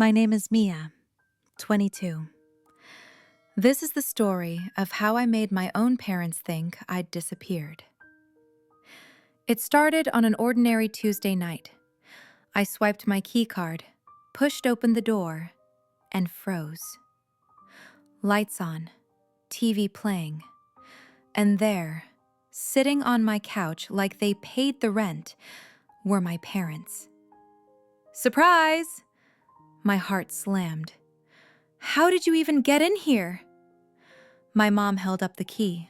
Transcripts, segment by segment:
My name is Mia, 22. This is the story of how I made my own parents think I'd disappeared. It started on an ordinary Tuesday night. I swiped my keycard, pushed open the door, and froze. Lights on, TV playing, and there, sitting on my couch like they paid the rent, were my parents. Surprise! My heart slammed. How did you even get in here? My mom held up the key.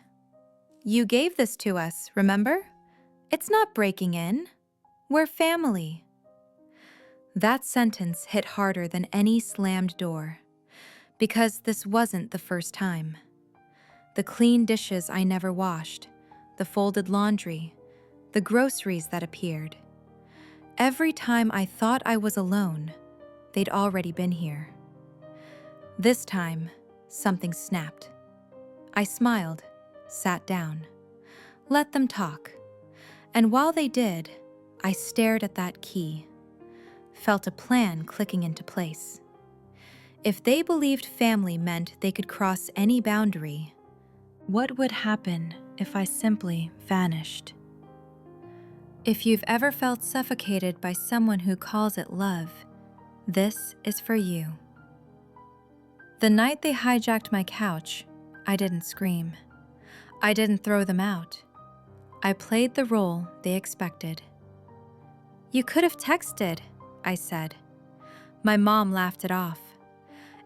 You gave this to us, remember? It's not breaking in. We're family. That sentence hit harder than any slammed door, because this wasn't the first time. The clean dishes I never washed, the folded laundry, the groceries that appeared. Every time I thought I was alone, they'd already been here. This time, something snapped. I smiled, sat down, let them talk, and while they did, I stared at that key, felt a plan clicking into place. If they believed family meant they could cross any boundary, what would happen if I simply vanished? If you've ever felt suffocated by someone who calls it love, this is for you. The night they hijacked my couch, I didn't scream. I didn't throw them out. I played the role they expected. You could have texted, I said. My mom laughed it off.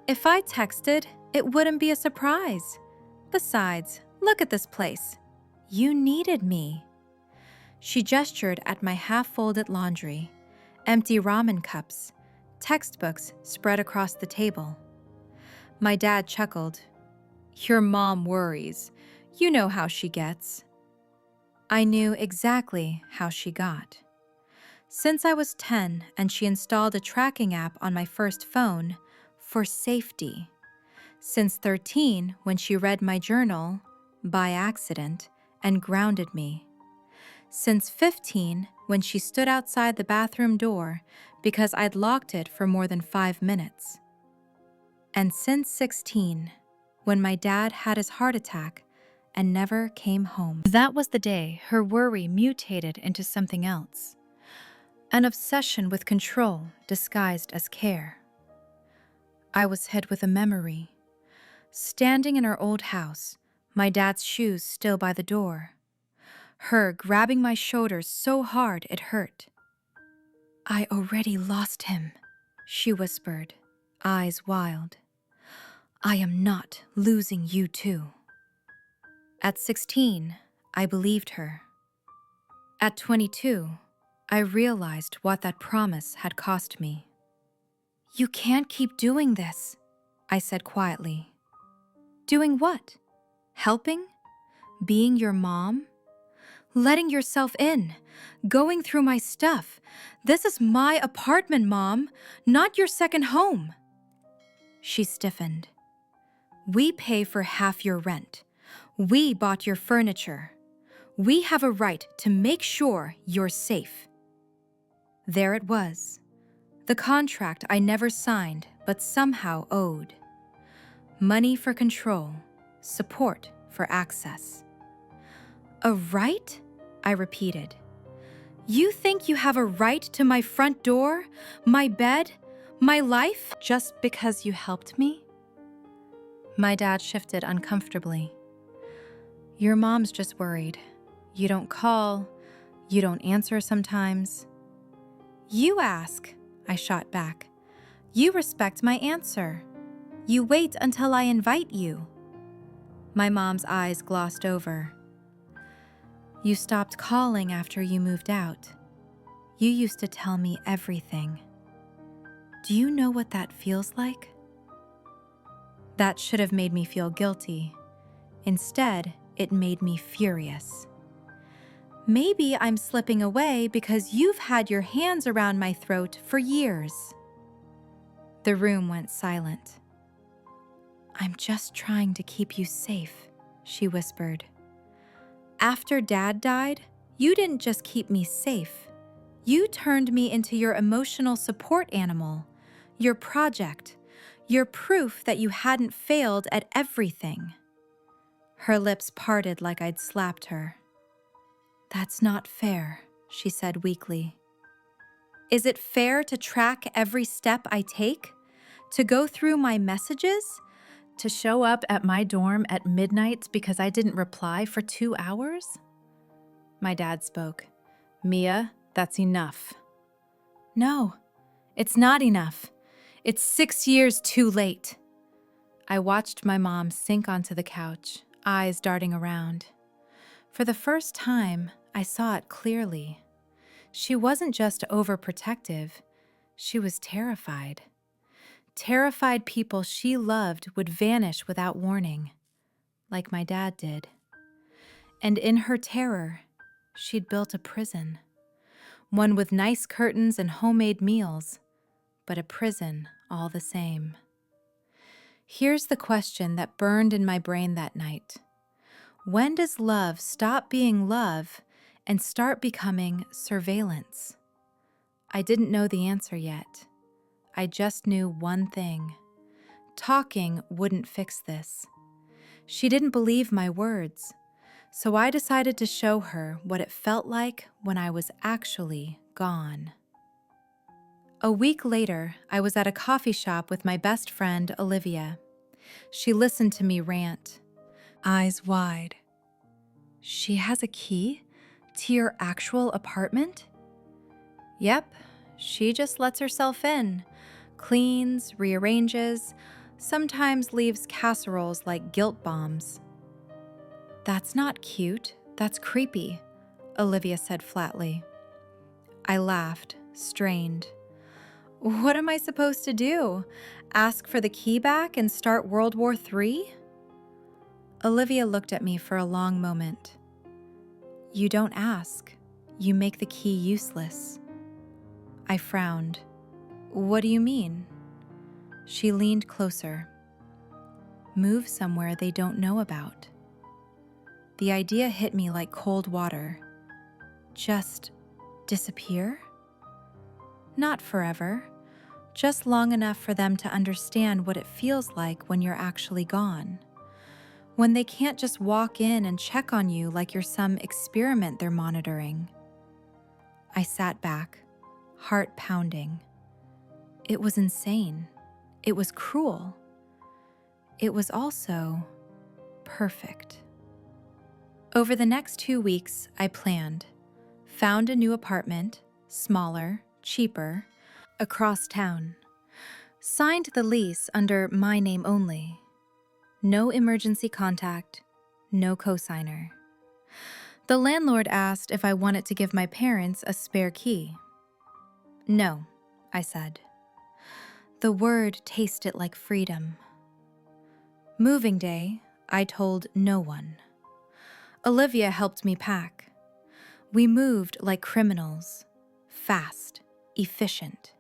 If I texted, it wouldn't be a surprise. Besides, look at this place. You needed me. She gestured at my half-folded laundry, empty ramen cups, textbooks spread across the table. My dad chuckled. Your mom worries. You know how she gets. I knew exactly how she got. Since I was 10 and she installed a tracking app on my first phone for safety. Since 13 when she read my journal by accident and grounded me. Since 15 when she stood outside the bathroom door because I'd locked it for more than 5 minutes. And since 16, when my dad had his heart attack and never came home. That was the day her worry mutated into something else. An obsession with control disguised as care. I was hit with a memory. Standing in our old house, my dad's shoes still by the door. Her grabbing my shoulders so hard it hurt. I already lost him, she whispered, eyes wild. I am not losing you too. At 16, I believed her. At 22, I realized what that promise had cost me. You can't keep doing this, I said quietly. Doing what? Helping? Being your mom? Letting yourself in, going through my stuff. This is my apartment, Mom, not your second home. She stiffened. We pay for half your rent. We bought your furniture. We have a right to make sure you're safe. There it was, the contract I never signed but somehow owed. Money for control, support for access. A right? I repeated. You think you have a right to my front door, my bed, my life, just because you helped me? My dad shifted uncomfortably. Your mom's just worried. You don't call. You don't answer sometimes. You ask, I shot back. You respect my answer. You wait until I invite you. My mom's eyes glossed over. You stopped calling after you moved out. You used to tell me everything. Do you know what that feels like? That should have made me feel guilty. Instead, it made me furious. Maybe I'm slipping away because you've had your hands around my throat for years. The room went silent. I'm just trying to keep you safe, she whispered. After Dad died, you didn't just keep me safe. You turned me into your emotional support animal, Your project. Your proof that you hadn't failed at everything. Her lips parted like I'd slapped her. That's not fair, she said weakly. Is it fair to track every step I take? To go through my messages? To show up at my dorm at midnight because I didn't reply for 2 hours? My dad spoke. Mia, that's enough. No, it's not enough. It's 6 years too late. I watched my mom sink onto the couch, eyes darting around. For the first time, I saw it clearly. She wasn't just overprotective, she was terrified. Terrified people she loved would vanish without warning, like my dad did. And in her terror, she'd built a prison. One with nice curtains and homemade meals, but a prison all the same. Here's the question that burned in my brain that night. When does love stop being love and start becoming surveillance? I didn't know the answer yet. I just knew one thing. Talking wouldn't fix this. She didn't believe my words, so I decided to show her what it felt like when I was actually gone. A week later, I was at a coffee shop with my best friend, Olivia. She listened to me rant, eyes wide. She has a key to your actual apartment? Yep, she just lets herself in, cleans, rearranges, sometimes leaves casseroles like guilt bombs. That's not cute, that's creepy, Olivia said flatly. I laughed, strained. What am I supposed to do? Ask for the key back and start World War III? Olivia looked at me for a long moment. You don't ask. You make the key useless. I frowned. What do you mean? She leaned closer. Move somewhere they don't know about. The idea hit me like cold water. Just disappear? Not forever. Just long enough for them to understand what it feels like when you're actually gone. When they can't just walk in and check on you like you're some experiment they're monitoring. I sat back, heart pounding. It was insane. It was cruel. It was also perfect. Over the next 2 weeks, I planned. Found a new apartment, smaller, cheaper, across town. Signed the lease under my name only. No emergency contact, no cosigner. The landlord asked if I wanted to give my parents a spare key. No, I said. The word tasted like freedom. Moving day, I told no one. Olivia helped me pack. We moved like criminals, fast, efficient.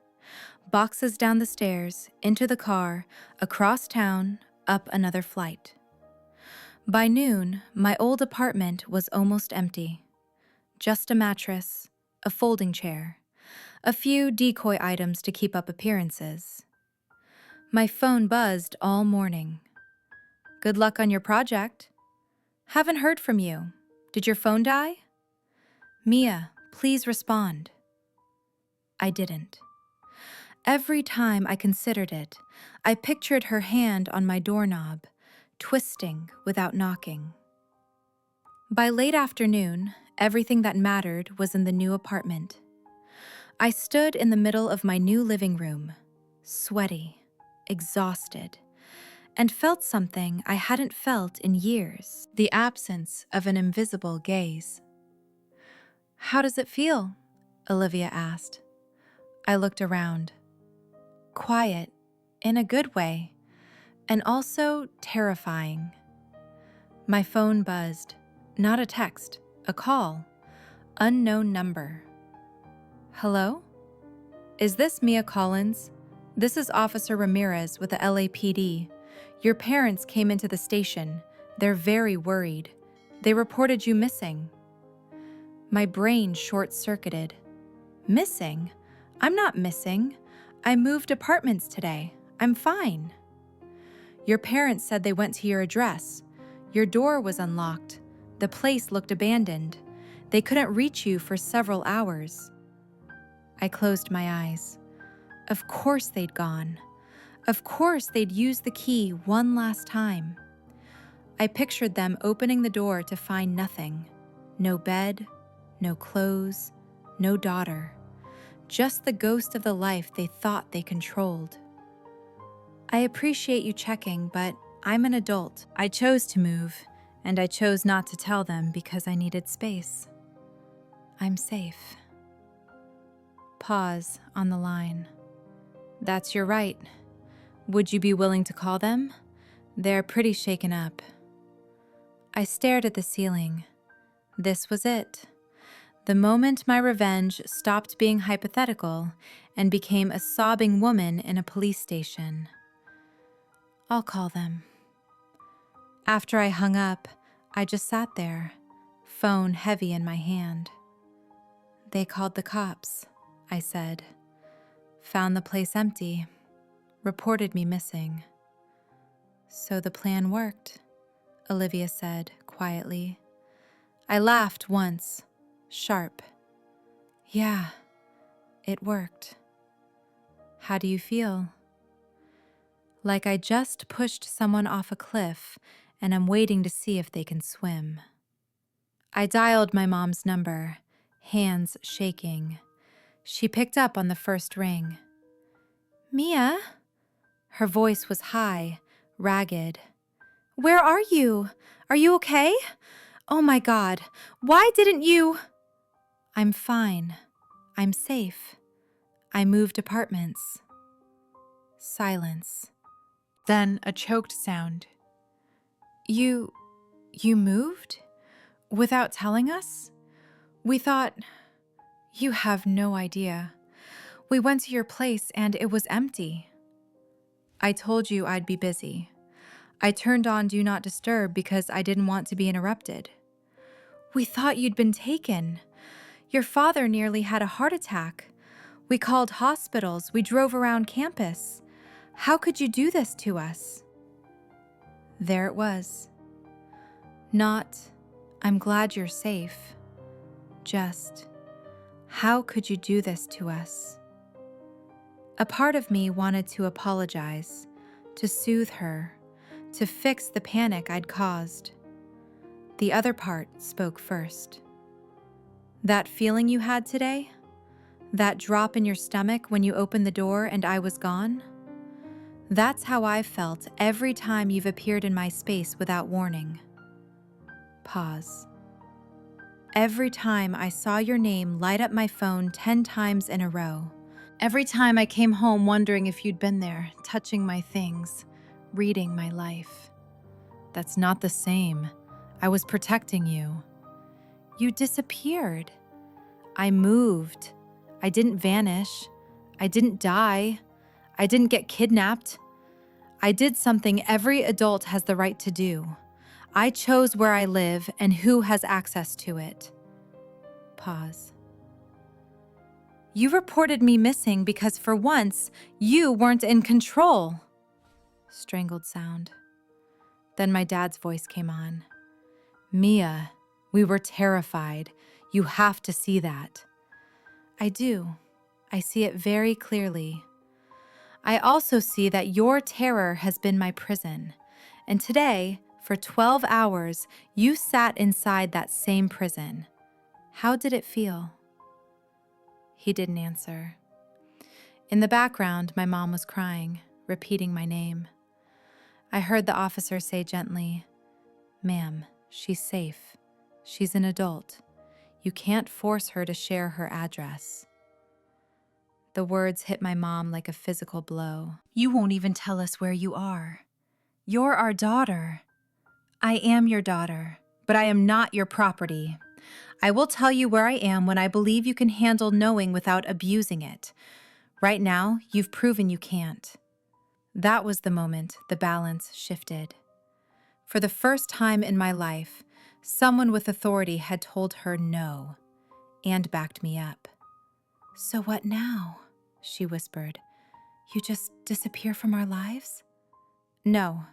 Boxes down the stairs, into the car, across town, up another flight. By noon, my old apartment was almost empty. Just a mattress, a folding chair, a few decoy items to keep up appearances. My phone buzzed all morning. Good luck on your project. Haven't heard from you. Did your phone die? Mia, please respond. I didn't. Every time I considered it, I pictured her hand on my doorknob, twisting without knocking. By late afternoon, everything that mattered was in the new apartment. I stood in the middle of my new living room, sweaty, exhausted, and felt something I hadn't felt in years, the absence of an invisible gaze. How does it feel? Olivia asked. I looked around. Quiet, in a good way, and also terrifying. My phone buzzed. Not a text, a call. Unknown number. Hello? Is this Mia Collins? This is Officer Ramirez with the LAPD. Your parents came into the station. They're very worried. They reported you missing. My brain short-circuited. Missing? I'm not missing. I moved apartments today. I'm fine. Your parents said they went to your address. Your door was unlocked. The place looked abandoned. They couldn't reach you for several hours. I closed my eyes. Of course they'd gone. Of course they'd used the key one last time. I pictured them opening the door to find nothing. No bed, no clothes, no daughter. Just the ghost of the life they thought they controlled. I appreciate you checking, but I'm an adult. I chose to move, and I chose not to tell them because I needed space. I'm safe. Pause on the line. That's your right. Would you be willing to call them? They're pretty shaken up. I stared at the ceiling. This was it. The moment my revenge stopped being hypothetical and became a sobbing woman in a police station. I'll call them. After I hung up, I just sat there, phone heavy in my hand. They called the cops, I said. Found the place empty, reported me missing. So the plan worked, Olivia said quietly. I laughed once, sharp. Yeah, it worked. How do you feel? Like I just pushed someone off a cliff and I'm waiting to see if they can swim. I dialed my mom's number, hands shaking. She picked up on the first ring. Mia? Her voice was high, ragged. Where are you? Are you okay? Oh my God, why didn't you? I'm fine. I'm safe. I moved apartments. Silence. Then a choked sound. You moved? Without telling us? We thought... You have no idea. We went to your place and it was empty. I told you I'd be busy. I turned on Do Not Disturb because I didn't want to be interrupted. We thought you'd been taken. Your father nearly had a heart attack. We called hospitals. We drove around campus. How could you do this to us? There it was. Not, I'm glad you're safe. Just, how could you do this to us? A part of me wanted to apologize, to soothe her, to fix the panic I'd caused. The other part spoke first. That feeling you had today? That drop in your stomach when you opened the door and I was gone? That's how I've felt every time you've appeared in my space without warning. Pause. Every time I saw your name light up my phone 10 times in a row. Every time I came home wondering if you'd been there, touching my things, reading my life. That's not the same. I was protecting you. You disappeared. I moved. I didn't vanish. I didn't die. I didn't get kidnapped. I did something every adult has the right to do. I chose where I live and who has access to it. Pause. You reported me missing because for once, you weren't in control. Strangled sound. Then my dad's voice came on. Mia, we were terrified. You have to see that. I do. I see it very clearly. I also see that your terror has been my prison. And today, for 12 hours, you sat inside that same prison. How did it feel? He didn't answer. In the background, my mom was crying, repeating my name. I heard the officer say gently, Ma'am, she's safe. She's an adult. You can't force her to share her address. The words hit my mom like a physical blow. You won't even tell us where you are. You're our daughter. I am your daughter, but I am not your property. I will tell you where I am when I believe you can handle knowing without abusing it. Right now, you've proven you can't. That was the moment the balance shifted. For the first time in my life, someone with authority had told her no and backed me up. So what now? She whispered. You just disappear from our lives? No.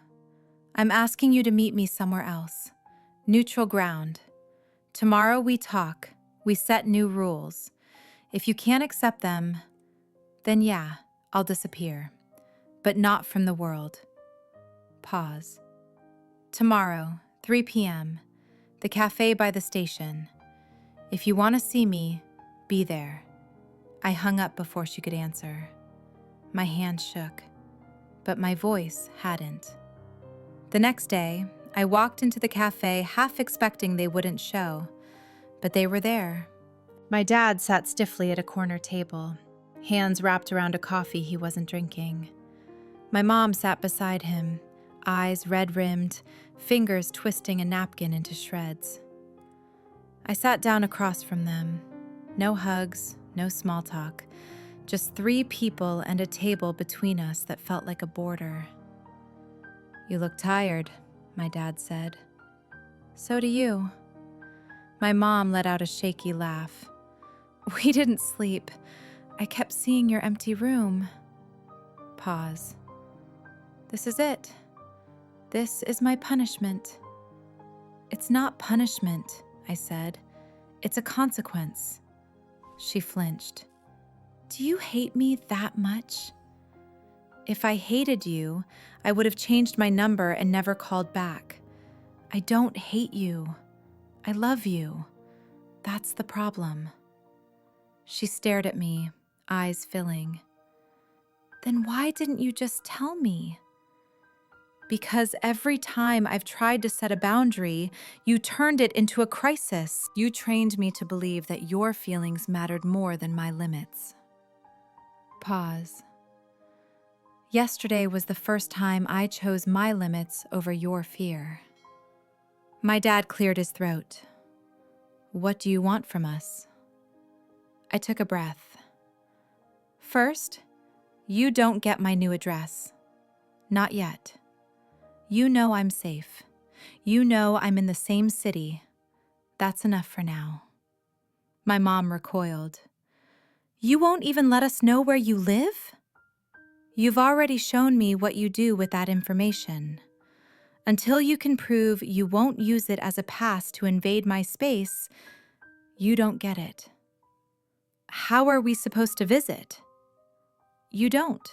I'm asking you to meet me somewhere else. Neutral ground. Tomorrow we talk. We set new rules. If you can't accept them, then yeah, I'll disappear. But not from the world. Pause. Tomorrow, 3 p.m., the cafe by the station. If you want to see me, be there. I hung up before she could answer. My hand shook, but my voice hadn't. The next day, I walked into the cafe half expecting they wouldn't show, but they were there. My dad sat stiffly at a corner table, hands wrapped around a coffee he wasn't drinking. My mom sat beside him, eyes red-rimmed, fingers twisting a napkin into shreds. I sat down across from them. No hugs, no small talk. Just 3 people and a table between us that felt like a border. You look tired, my dad said. So do you. My mom let out a shaky laugh. We didn't sleep. I kept seeing your empty room. Pause. This is it. This is my punishment. It's not punishment, I said. It's a consequence. She flinched. Do you hate me that much? If I hated you, I would have changed my number and never called back. I don't hate you. I love you. That's the problem. She stared at me, eyes filling. Then why didn't you just tell me? Because every time I've tried to set a boundary, you turned it into a crisis. You trained me to believe that your feelings mattered more than my limits. Pause. Yesterday was the first time I chose my limits over your fear. My dad cleared his throat. What do you want from us? I took a breath. First, you don't get my new address. Not yet. You know I'm safe. You know I'm in the same city. That's enough for now. My mom recoiled. You won't even let us know where you live? You've already shown me what you do with that information. Until you can prove you won't use it as a pass to invade my space, you don't get it. How are we supposed to visit? You don't.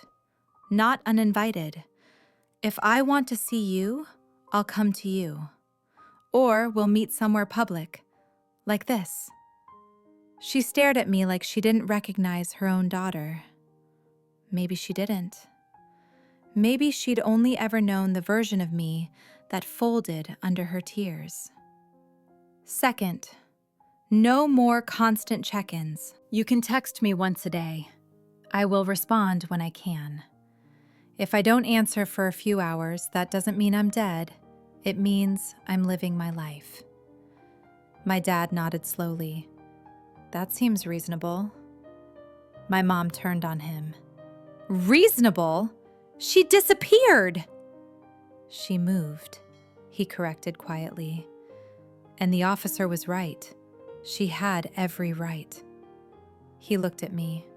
Not uninvited. If I want to see you, I'll come to you. Or we'll meet somewhere public, like this. She stared at me like she didn't recognize her own daughter. Maybe she didn't. Maybe she'd only ever known the version of me that folded under her tears. Second, no more constant check-ins. You can text me once a day. I will respond when I can. If I don't answer for a few hours, that doesn't mean I'm dead. It means I'm living my life. My dad nodded slowly. That seems reasonable. My mom turned on him. Reasonable? She disappeared! She moved, he corrected quietly. And the officer was right. She had every right. He looked at me.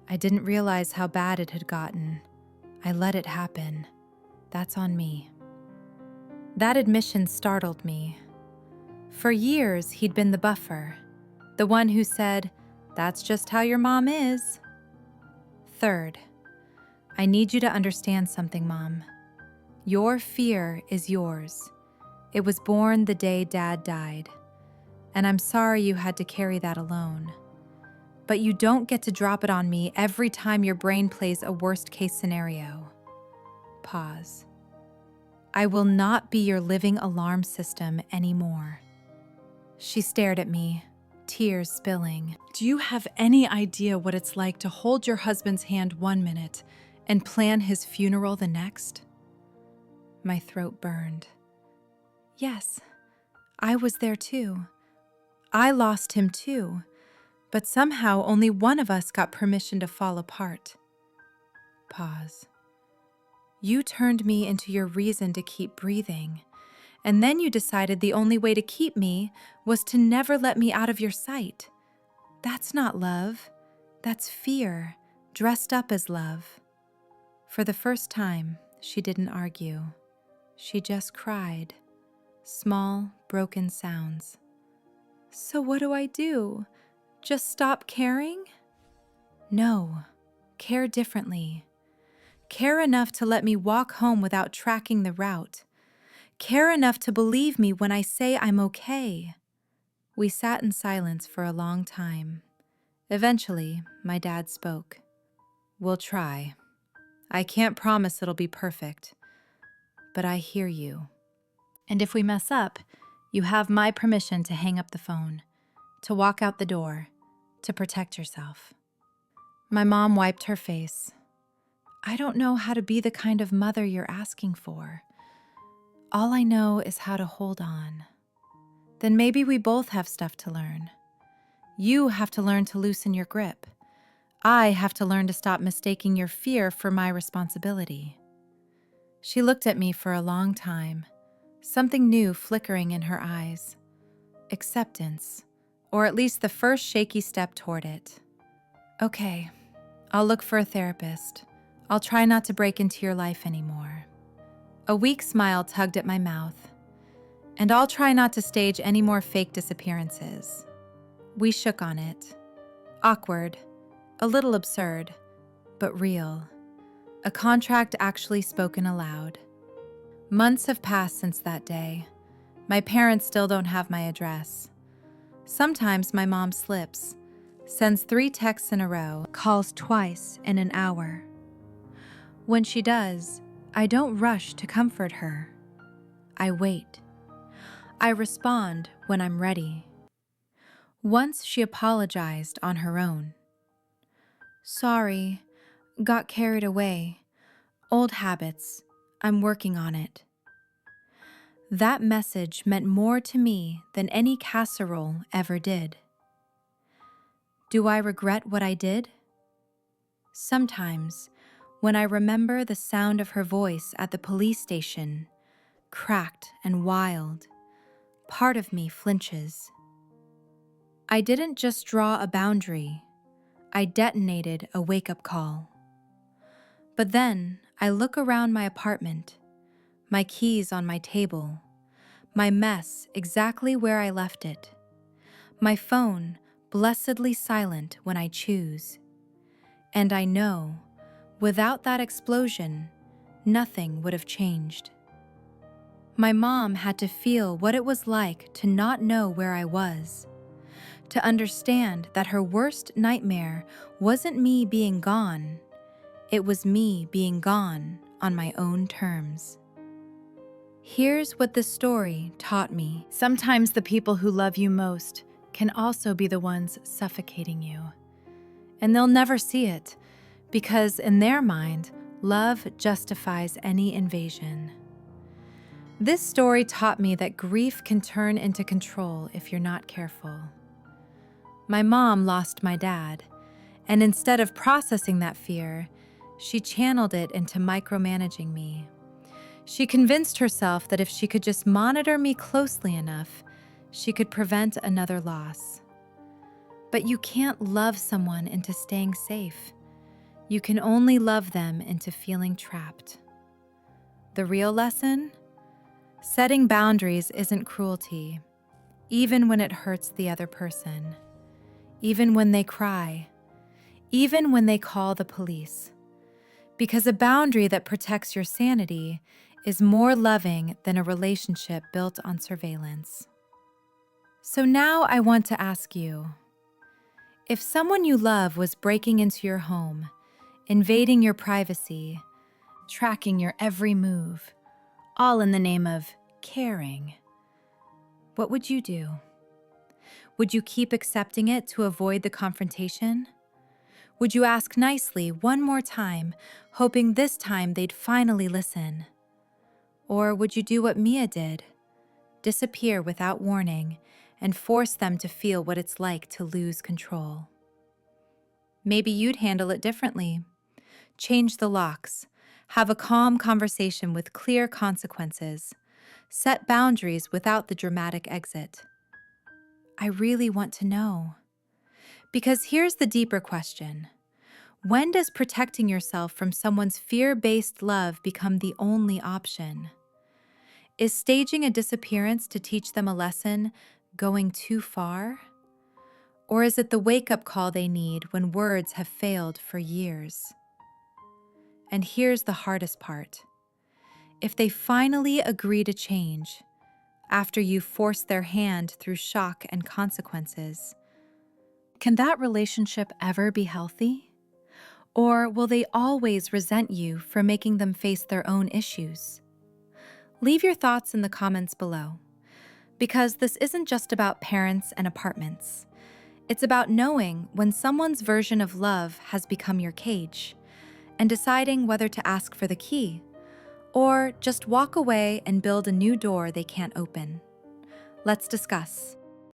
I didn't realize how bad it had gotten. I let it happen. That's on me. That admission startled me. For years, he'd been the buffer, the one who said, "That's just how your mom is." Third, I need you to understand something, Mom. Your fear is yours. It was born the day Dad died. And I'm sorry you had to carry that alone. But you don't get to drop it on me every time your brain plays a worst-case scenario. Pause. I will not be your living alarm system anymore. She stared at me, tears spilling. Do you have any idea what it's like to hold your husband's hand 1 minute and plan his funeral the next? My throat burned. Yes, I was there too. I lost him too. But somehow only one of us got permission to fall apart. Pause. You turned me into your reason to keep breathing, and then you decided the only way to keep me was to never let me out of your sight. That's not love. That's fear, dressed up as love. For the first time, she didn't argue. She just cried. Small, broken sounds. So what do I do? Just stop caring? No. Care differently. Care enough to let me walk home without tracking the route. Care enough to believe me when I say I'm okay. We sat in silence for a long time. Eventually, my dad spoke. We'll try. I can't promise it'll be perfect, but I hear you. And if we mess up, you have my permission to hang up the phone, to walk out the door, to protect yourself. My mom wiped her face. I don't know how to be the kind of mother you're asking for. All I know is how to hold on. Then maybe we both have stuff to learn. You have to learn to loosen your grip. I have to learn to stop mistaking your fear for my responsibility. She looked at me for a long time, something new flickering in her eyes. Acceptance, or at least the first shaky step toward it. Okay, I'll look for a therapist. I'll try not to break into your life anymore. A weak smile tugged at my mouth. And I'll try not to stage any more fake disappearances. We shook on it. Awkward, a little absurd, but real. A contract actually spoken aloud. Months have passed since that day. My parents still don't have my address. Sometimes my mom slips, sends 3 texts in a row, calls twice in an hour. When she does, I don't rush to comfort her. I wait. I respond when I'm ready. Once she apologized on her own. Sorry, got carried away. Old habits, I'm working on it. That message meant more to me than any casserole ever did. Do I regret what I did? Sometimes, when I remember the sound of her voice at the police station, cracked and wild, part of me flinches. I didn't just draw a boundary, I detonated a wake-up call. But then I look around my apartment, my keys on my table, my mess exactly where I left it, my phone blessedly silent when I choose. And I know, without that explosion, nothing would have changed. My mom had to feel what it was like to not know where I was, to understand that her worst nightmare wasn't me being gone, it was me being gone on my own terms. Here's what the story taught me. Sometimes the people who love you most can also be the ones suffocating you. And they'll never see it, because in their mind, love justifies any invasion. This story taught me that grief can turn into control if you're not careful. My mom lost my dad, and instead of processing that fear, she channeled it into micromanaging me. She convinced herself that if she could just monitor me closely enough, she could prevent another loss. But you can't love someone into staying safe. You can only love them into feeling trapped. The real lesson? Setting boundaries isn't cruelty, even when it hurts the other person, even when they cry, even when they call the police. Because a boundary that protects your sanity is more loving than a relationship built on surveillance. So now I want to ask you, if someone you love was breaking into your home, invading your privacy, tracking your every move, all in the name of caring, what would you do? Would you keep accepting it to avoid the confrontation? Would you ask nicely one more time, hoping this time they'd finally listen? Or would you do what Mia did, disappear without warning, and force them to feel what it's like to lose control? Maybe you'd handle it differently. Change the locks, have a calm conversation with clear consequences, set boundaries without the dramatic exit. I really want to know. Because here's the deeper question. When does protecting yourself from someone's fear-based love become the only option? Is staging a disappearance to teach them a lesson going too far? Or is it the wake-up call they need when words have failed for years? And here's the hardest part. If they finally agree to change, after you've forced their hand through shock and consequences, can that relationship ever be healthy? Or will they always resent you for making them face their own issues? Leave your thoughts in the comments below, because this isn't just about parents and apartments. It's about knowing when someone's version of love has become your cage and deciding whether to ask for the key or just walk away and build a new door they can't open. Let's discuss.